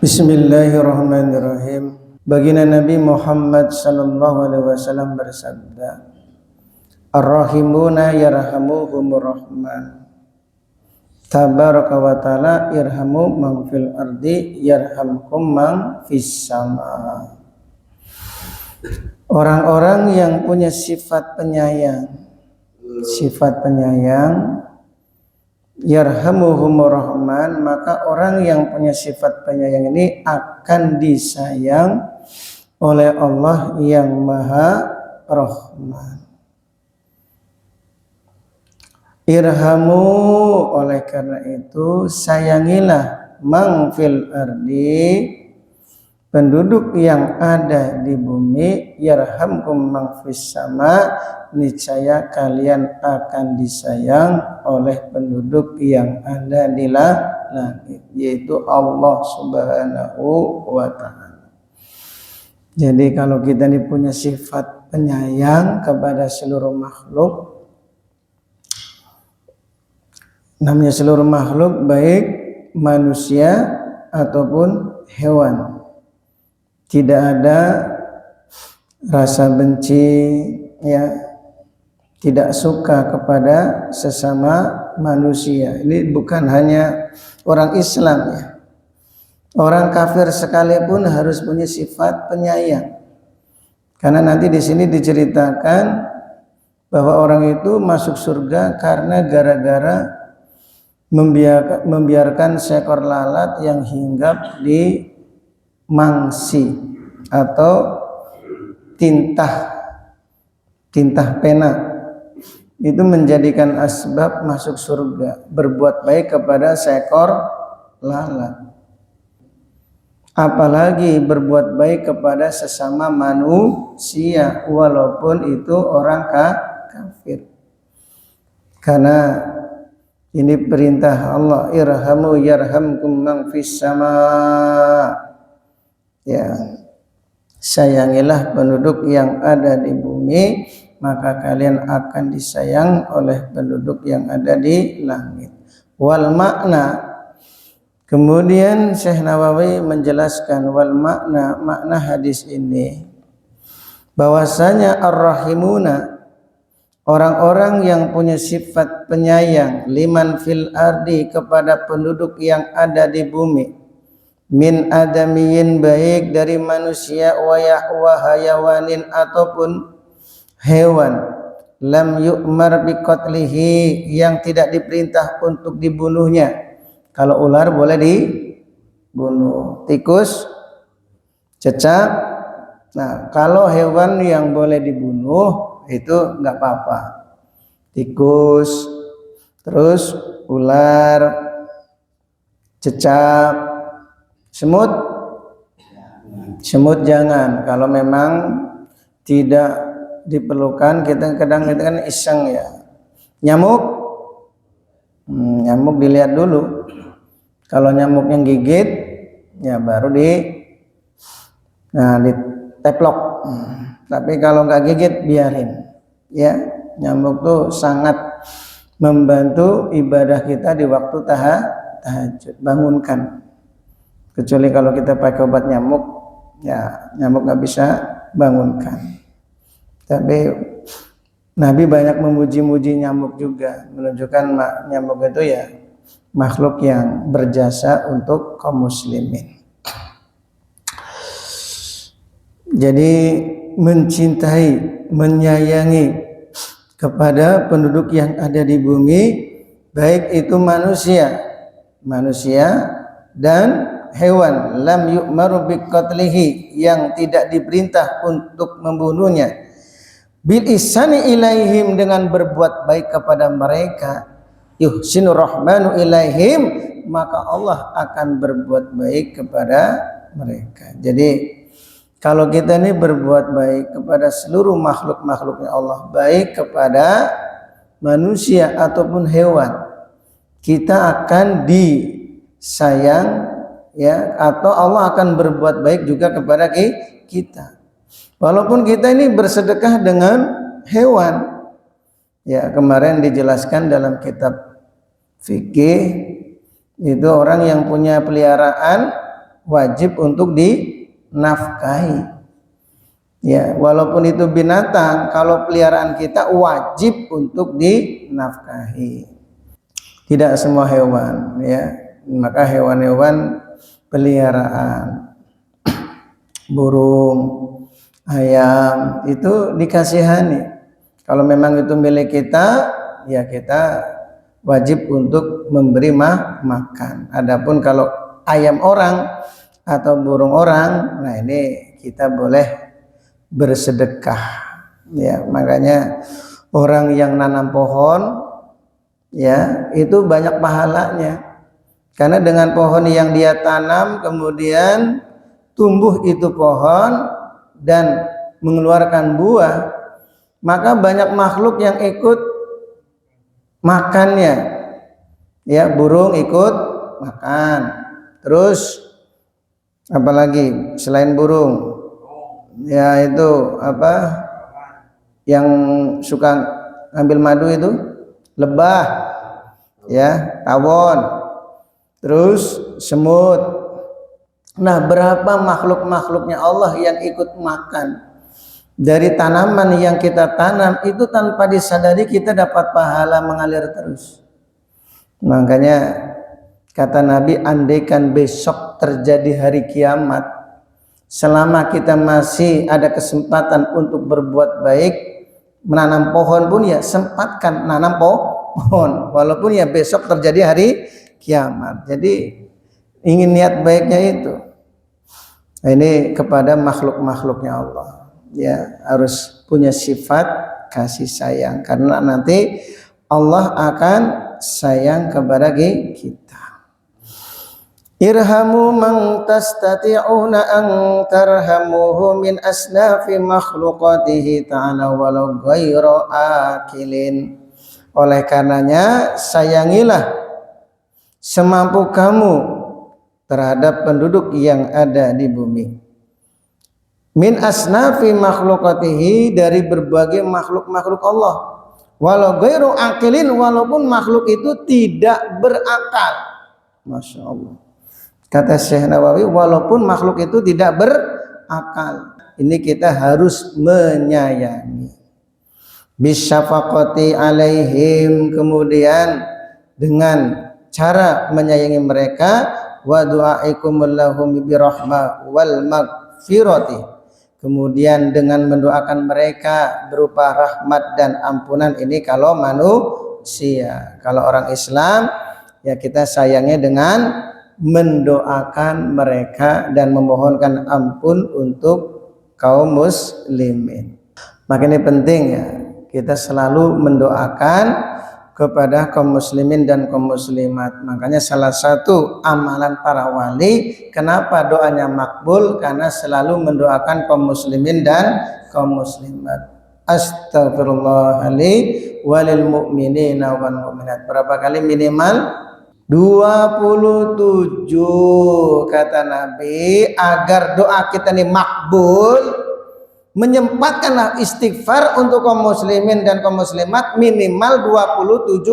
Bismillahirrahmanirrahim. Baginda Nabi Muhammad sallallahu alaihi wasallam bersabda, Ar-rahimuna yarhamuhumur rahman. Tabaraka wa ta'ala irhamu man fil ardi yarhamkum man fis sama. Orang-orang yang punya sifat penyayang, yarhamuhumur rahman, maka orang yang punya sifat penyayang ini akan disayang oleh Allah yang Maha Rahman. Irhamu, oleh karena itu sayangilah man fil ardi, penduduk yang ada di bumi, yarhamkum man fis sama, niscaya kalian akan disayang oleh penduduk yang ada di langit, yaitu Allah Subhanahu wa ta'ala. Jadi kalau kita ini punya sifat penyayang kepada seluruh makhluk, namanya seluruh makhluk baik manusia ataupun hewan, tidak ada rasa benci, ya, tidak suka kepada sesama manusia. Ini bukan hanya orang Islam, ya. Orang kafir sekalipun harus punya sifat penyayang. Karena nanti di sini diceritakan bahwa orang itu masuk surga karena gara-gara membiarkan seekor lalat yang hinggap di mangsi atau tintah pena, itu menjadikan asbab masuk surga, berbuat baik kepada seekor lalat. Apalagi berbuat baik kepada sesama manusia walaupun itu orang kafir. Karena ini perintah Allah, irhamu yarhamkum man fis sama. Ya, sayangilah penduduk yang ada di bumi, maka kalian akan disayang oleh penduduk yang ada di langit. Wal makna, kemudian Syekh Nawawi menjelaskan wal makna hadis ini bahwasanya ar-rahimuna, orang-orang yang punya sifat penyayang, liman fil ardi, kepada penduduk yang ada di bumi, min adamiyin, baik dari manusia, wa hayawanin, ataupun hewan, lam yu'mar biqatlihi, yang tidak diperintah untuk dibunuhnya. Kalau ular boleh dibunuh, tikus, cecak. Nah, kalau hewan yang boleh dibunuh itu enggak apa-apa. Tikus, terus ular, cecak, semut jangan. Kalau memang tidak diperlukan, kita kadang kan iseng, ya. Nyamuk dilihat dulu. Kalau nyamuknya gigit, ya baru diteplok. Tapi kalau nggak gigit, biarin, ya. Nyamuk tuh sangat membantu ibadah kita di waktu tahajud. Bangunkan. Kecuali kalau kita pakai obat nyamuk, ya nyamuk nggak bisa bangunkan. Tapi Nabi banyak memuji-muji nyamuk juga, menunjukkan nyamuk itu ya makhluk yang berjasa untuk kaum muslimin. Jadi mencintai, menyayangi kepada penduduk yang ada di bumi, baik itu manusia dan hewan, lam yu'maru biqatlihi, yang tidak diperintah untuk membunuhnya, bil ihsani ilaihim, dengan berbuat baik kepada mereka, yuhsinur rahmanu ilaihim, maka Allah akan berbuat baik kepada mereka. Jadi kalau kita ini berbuat baik kepada seluruh makhluknya Allah, baik kepada manusia ataupun hewan, kita akan disayang, ya, atau Allah akan berbuat baik juga kepada kita. Walaupun kita ini bersedekah dengan hewan, ya, kemarin dijelaskan dalam kitab fikih, itu orang yang punya peliharaan wajib untuk dinafkahi. Ya, walaupun itu binatang, kalau peliharaan kita wajib untuk dinafkahi. Tidak semua hewan, ya. Maka hewan-hewan peliharaan, burung, ayam itu dikasihani. Kalau memang itu milik kita, ya kita wajib untuk memberi makan. Adapun kalau ayam orang atau burung orang, nah ini kita boleh bersedekah. Ya, makanya orang yang nanam pohon, ya itu banyak pahalanya. Karena dengan pohon yang dia tanam kemudian tumbuh itu pohon dan mengeluarkan buah, maka banyak makhluk yang ikut makannya. Ya, burung ikut makan. Terus apalagi selain burung? Ya itu apa yang suka ambil madu itu? Lebah, ya, tawon, terus semut. Nah, berapa makhluk-makhluknya Allah yang ikut makan dari tanaman yang kita tanam itu, tanpa disadari kita dapat pahala mengalir terus. Makanya kata Nabi, andaikan besok terjadi hari kiamat, selama kita masih ada kesempatan untuk berbuat baik, menanam pohon pun ya sempatkan nanam pohon, walaupun ya besok terjadi hari kiamat. Jadi ingin niat baiknya itu. Nah, ini kepada makhluk-makhluknya Allah. Ya, harus punya sifat kasih sayang, karena nanti Allah akan sayang kepada kita. Irhamu man tastati'una an tarhamuhu min asnafi makhluqatihi ta'ala walau ghairu akilin. Oleh karenanya sayangilah semampu kamu terhadap penduduk yang ada di bumi. Min asnafi makhluqatihi, dari berbagai makhluk-makhluk Allah. Walau ghairu akilin, walaupun makhluk itu tidak berakal. Masya Allah. Kata Syekh Nawawi, walaupun makhluk itu tidak berakal, ini kita harus menyayangi. Bisyafaqati alaihim, kemudian dengan cara menyayangi mereka, wa du'aikumul lahum birahmah wal maghfirati, kemudian dengan mendoakan mereka berupa rahmat dan ampunan. Ini kalau manusia. Kalau orang Islam, ya kita sayangnya dengan mendoakan mereka dan memohonkan ampun untuk kaum muslimin. Maka ini penting ya, kita selalu mendoakan kepada kaum muslimin dan kaum muslimat. Makanya salah satu amalan para wali, kenapa doanya makbul? Karena selalu mendoakan kaum muslimin dan kaum muslimat. Astaghfirullahaladzim walil mu'minina wal mu'minat. Berapa kali minimal? 27, kata Nabi. Agar doa kita ini makbul, menyempatkanlah istighfar untuk kaum muslimin dan kaum muslimat minimal 27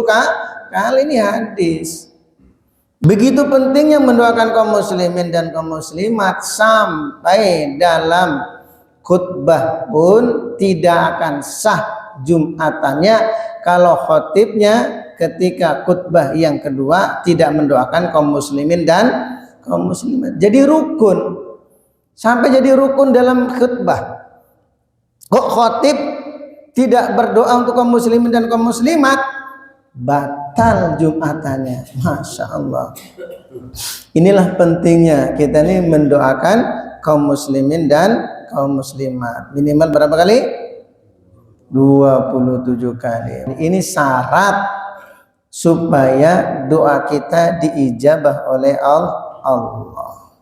kali. Ini hadis. Begitu pentingnya mendoakan kaum muslimin dan kaum muslimat, sampai dalam khutbah pun tidak akan sah Jumatannya kalau khotibnya ketika khutbah yang kedua tidak mendoakan kaum muslimin dan kaum muslimat. Jadi rukun, sampai jadi rukun dalam khutbah. Kok khotib tidak berdoa untuk kaum muslimin dan kaum muslimat, batal Jumatannya. Masya Allah. Inilah pentingnya kita ini mendoakan kaum muslimin dan kaum muslimat. Minimal berapa kali? 27 kali. Ini syarat supaya doa kita diijabah oleh Allah.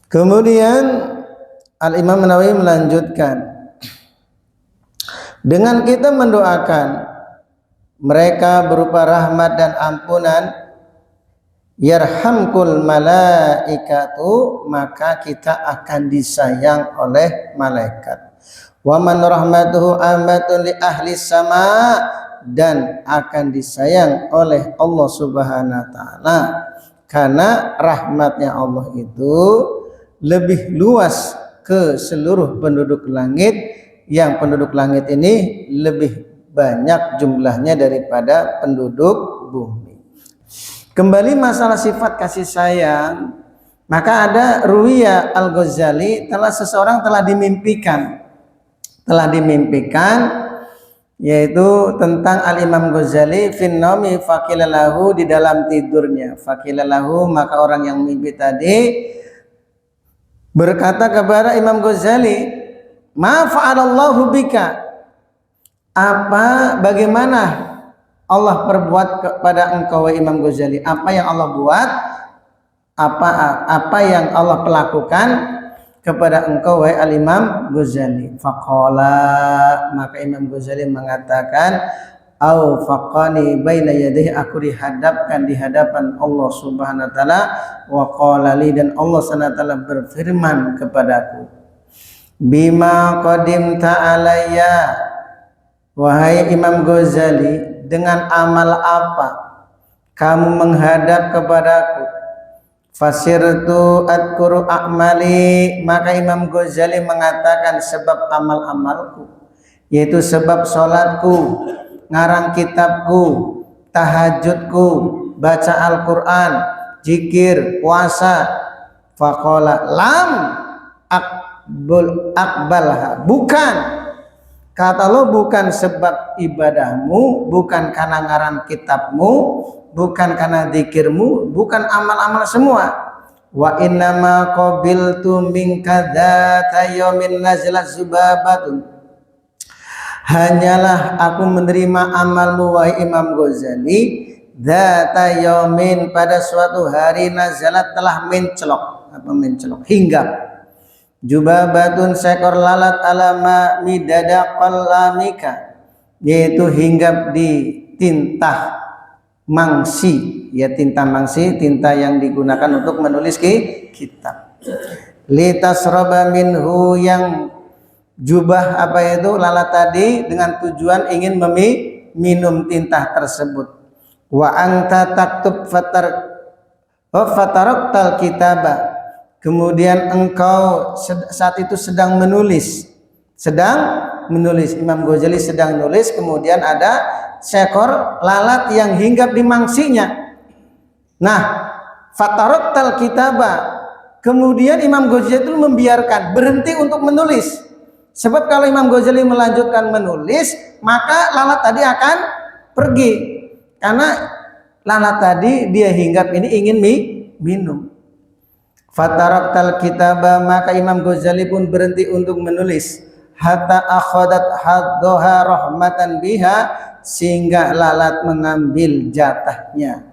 Kemudian Al-Imam Nawawi melanjutkan, dengan kita mendoakan mereka berupa rahmat dan ampunan, yarhamkul malaikatu, maka kita akan disayang oleh malaikat. Wa man rahmatuhu amatun li ahli sama, dan akan disayang oleh Allah Subhanahu wa taala karena rahmatnya Allah itu lebih luas ke seluruh penduduk langit, yang penduduk langit ini lebih banyak jumlahnya daripada penduduk bumi. Kembali masalah sifat kasih sayang, maka ada Ruwiya Al-Ghazali seseorang telah dimimpikan yaitu tentang Al-Imam Ghazali fin naumi faqilalahu, di dalam tidurnya. Faqilalahu, maka orang yang mimpi tadi berkata kepada Imam Ghazali, ma fa'alallahu bika, bagaimana Allah perbuat kepada engkau Imam Ghazali, apa yang Allah buat, apa yang Allah pelakukan kepada engkau wahai Al-Imam Ghazali. Faqala, maka Imam Ghazali mengatakan, au faqani baina yadayhi, aku dihadapkan di hadapan Allah Subhanahu wa taala, wa qala li, dan Allah Subhanahu wa taala berfirman kepadaku, bima qadimta alayya, wahai Imam Ghazali, dengan amal apa kamu menghadap kepadaku. Fasirtu adkuru a'mali, maka Imam Ghazali mengatakan sebab amal-amalku, yaitu sebab sholatku, ngarang kitabku, tahajudku, baca Al-Quran, zikir, puasa. Faqala lam akbalha, bukan, kata lo, bukan sebab ibadahmu, bukan karena ngarang kitabmu, bukan karena zikirmu, bukan amal-amal semua. Wa innama qabiltu minka dzata yaumin nazalat zubabatun, hanyalah aku menerima amalmu wahai Imam Ghazali, dzata yaumin, pada suatu hari, nazalat, telah mencelok, hinggap, jubabatun, seekor lalat, alama midada qalamika, yaitu hinggap di tinta mangsi, ya tinta mangsi, tinta yang digunakan untuk menulis kitab. Litasroba minhu, yang jubah itu lalat tadi dengan tujuan ingin minum tinta tersebut. Wa anta taktub fataroktal kitaba, kemudian engkau saat itu sedang menulis. Imam Ghazali sedang nulis, kemudian ada seekor lalat yang hinggap di mangsinya. Nah, fataroktal kitaba, kemudian Imam Ghazali itu membiarkan, berhenti untuk menulis. Sebab kalau Imam Ghazali melanjutkan menulis, maka lalat tadi akan pergi, karena lalat tadi dia hinggap ini ingin minum. Fataroktal kitaba, maka Imam Ghazali pun berhenti untuk menulis. Hatta akhadat haddoha rahmatan biha, sehingga lalat mengambil jatahnya.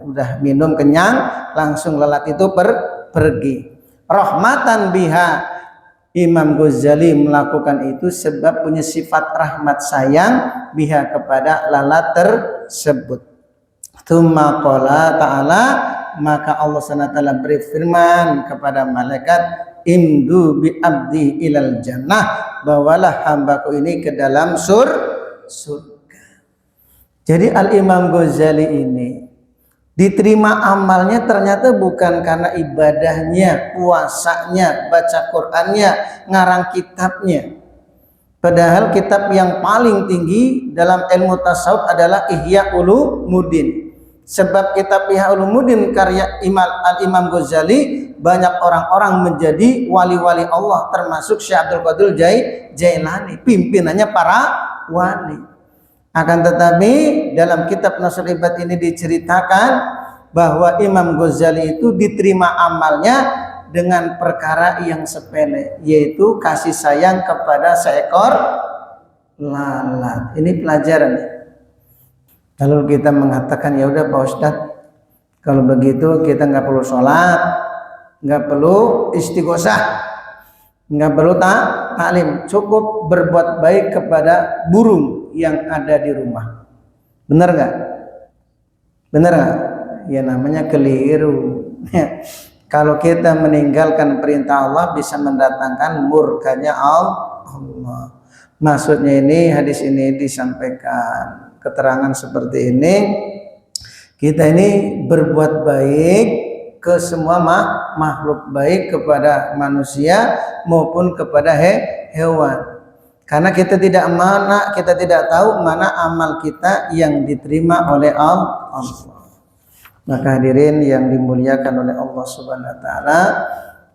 Udah minum kenyang, langsung lalat itu pergi. Rahmatan biha, Imam Ghazali melakukan itu sebab punya sifat rahmat sayang biha, kepada lalat tersebut. Tsumma qala ta'ala, maka Allah SWT berfirman kepada malaikat, imdu bi abdi ilal jannah, bawalah hambaku ini ke dalam surga. Jadi Al-Imam Ghazali ini diterima amalnya ternyata bukan karena ibadahnya, puasanya, baca Qur'annya, ngarang kitabnya. Padahal kitab yang paling tinggi dalam ilmu tasawuf adalah Ihya Ulumuddin. Sebab kitab Ihya Ulumuddin karya Al-Imam Ghazali, banyak orang-orang menjadi wali-wali Allah, termasuk Syekh Abdul Qadir Jailani, pimpinannya para wali. Akan tetapi dalam kitab Nasrul Ibad ini diceritakan bahwa Imam Ghazali itu diterima amalnya dengan perkara yang sepele, yaitu kasih sayang kepada seekor lalat. Ini pelajaran. Kalau kita mengatakan, ya udah Pak Ustadz, kalau begitu kita nggak perlu sholat, nggak perlu istighosah, nggak perlu taklim, cukup berbuat baik kepada burung yang ada di rumah. Benar nggak? Benar nggak? Ya namanya keliru. Kalau kita meninggalkan perintah Allah bisa mendatangkan murkanya Allah. Maksudnya ini, hadis ini disampaikan keterangan seperti ini, Kita ini berbuat baik ke semua makhluk, baik kepada manusia maupun kepada hewan. Karena kita tidak tahu mana amal kita yang diterima oleh Allah. Maka hadirin yang dimuliakan oleh Allah Subhanahu wa taala,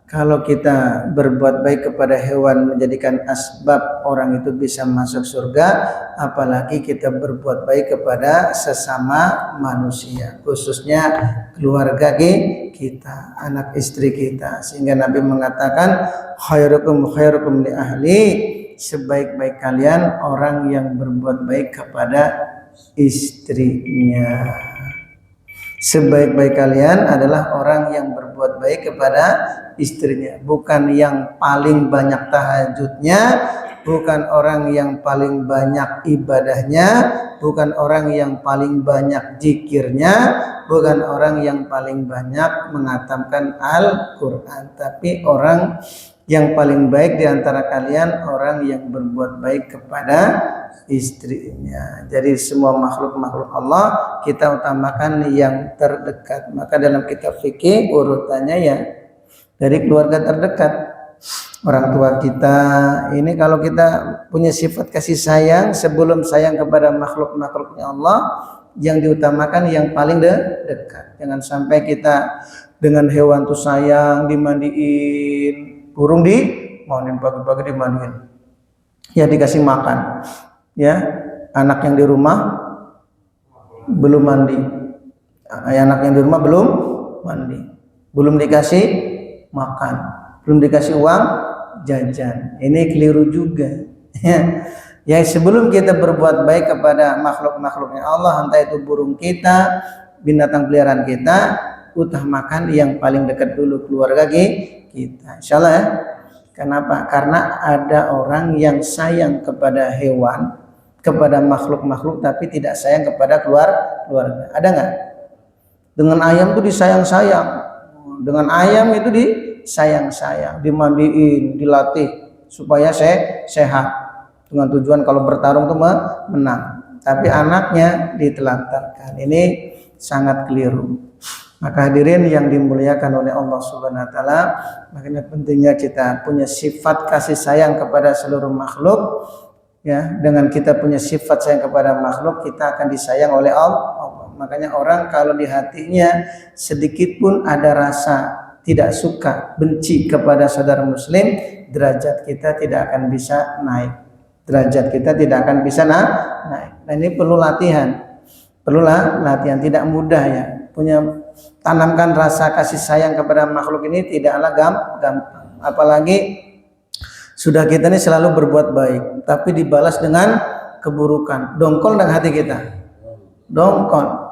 kalau kita berbuat baik kepada hewan menjadikan asbab orang itu bisa masuk surga, apalagi kita berbuat baik kepada sesama manusia, khususnya keluarga kita, anak istri kita. Sehingga Nabi mengatakan, khairukum li ahli, sebaik-baik kalian orang yang berbuat baik kepada istrinya. Sebaik-baik kalian adalah orang yang berbuat baik kepada istrinya, bukan yang paling banyak tahajudnya, bukan orang yang paling banyak ibadahnya, bukan orang yang paling banyak zikirnya, bukan orang yang paling banyak menghatamkan Al-Quran, tapi orang yang paling baik di antara kalian orang yang berbuat baik kepada istrinya. Jadi semua makhluk-makhluk Allah kita utamakan yang terdekat. Maka dalam kitab fikih urutannya ya dari keluarga terdekat. Orang tua kita ini kalau kita punya sifat kasih sayang, sebelum sayang kepada makhluk-makhluknya Allah, yang diutamakan yang paling dekat. Jangan sampai kita dengan hewan tuh sayang, dimandiin, burung dimandiin pagi-pagi, dimandiin, ya dikasih makan, ya anak yang di rumah belum mandi, anak yang di rumah belum mandi, belum dikasih makan, belum dikasih uang jajan. Ini keliru juga. Ya sebelum kita berbuat baik kepada makhluk-makhluknya Allah, entah itu burung kita, binatang peliharaan kita, utamakan yang paling dekat dulu, keluarga kita. Insyaallah ya. Kenapa? Karena ada orang yang sayang kepada hewan, kepada makhluk-makhluk, tapi tidak sayang kepada keluarga. Ada nggak? Dengan ayam itu disayang-sayang, dengan ayam itu disayang-sayang, dimandiin, dilatih supaya sehat, dengan tujuan kalau bertarung itu menang. Tapi anaknya ditelantarkan. Ini sangat keliru. Maka hadirin yang dimuliakan oleh Allah Subhanahu wa taala, makanya pentingnya kita punya sifat kasih sayang kepada seluruh makhluk. Ya, dengan kita punya sifat sayang kepada makhluk, kita akan disayang oleh Allah. Makanya orang kalau di hatinya sedikit pun ada rasa tidak suka, benci kepada saudara muslim, derajat kita tidak akan bisa naik. Derajat kita tidak akan bisa naik. Nah, ini perlu latihan. Perlulah latihan, tidak mudah ya. Tanamkan rasa kasih sayang kepada makhluk ini tidaklah gampang. Apalagi sudah kita ini selalu berbuat baik, tapi dibalas dengan keburukan. Dongkol dengan hati kita. Dongkol.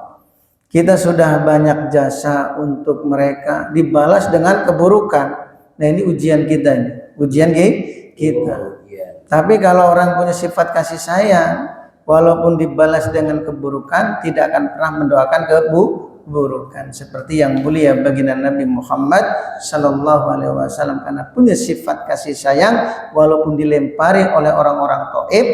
Kita sudah banyak jasa untuk mereka, dibalas dengan keburukan. Nah ini ujian kita ini. Ujian kita. Tapi kalau orang punya sifat kasih sayang, walaupun dibalas dengan keburukan, tidak akan pernah mendoakan keburukan. Seperti yang mulia baginda Nabi Muhammad Sallallahu Alaihi Wasallam, karena punya sifat kasih sayang, walaupun dilempari oleh orang-orang Taif,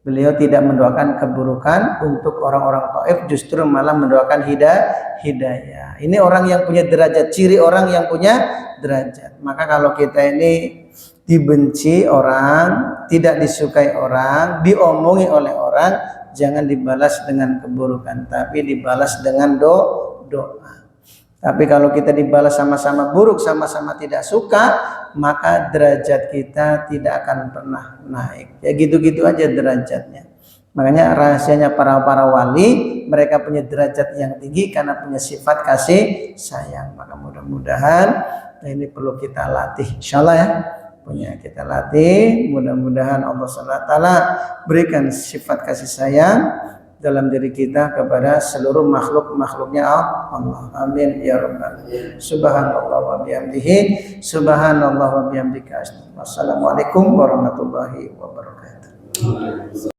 beliau tidak mendoakan keburukan untuk orang-orang Taif, justru malah mendoakan hidayah. Ini orang yang punya derajat, ciri orang yang punya derajat. Maka kalau kita ini dibenci orang, tidak disukai orang, diomongi oleh orang, jangan dibalas dengan keburukan, tapi dibalas dengan doa. Tapi kalau kita dibalas sama-sama buruk, sama-sama tidak suka, maka derajat kita tidak akan pernah naik. Ya gitu-gitu aja derajatnya. Makanya rahasianya para wali, mereka punya derajat yang tinggi karena punya sifat kasih sayang. Maka mudah-mudahan ini perlu kita latih, insyaallah ya. Punya kita latih, mudah-mudahan Allah SWT berikan sifat kasih sayang dalam diri kita kepada seluruh makhluk-makhluknya Allah. Amin ya rabbal alamin. Subhanallah wa bihamdihi, subhanallah wa bihamdika. Wassalamualaikum warahmatullahi wabarakatuh.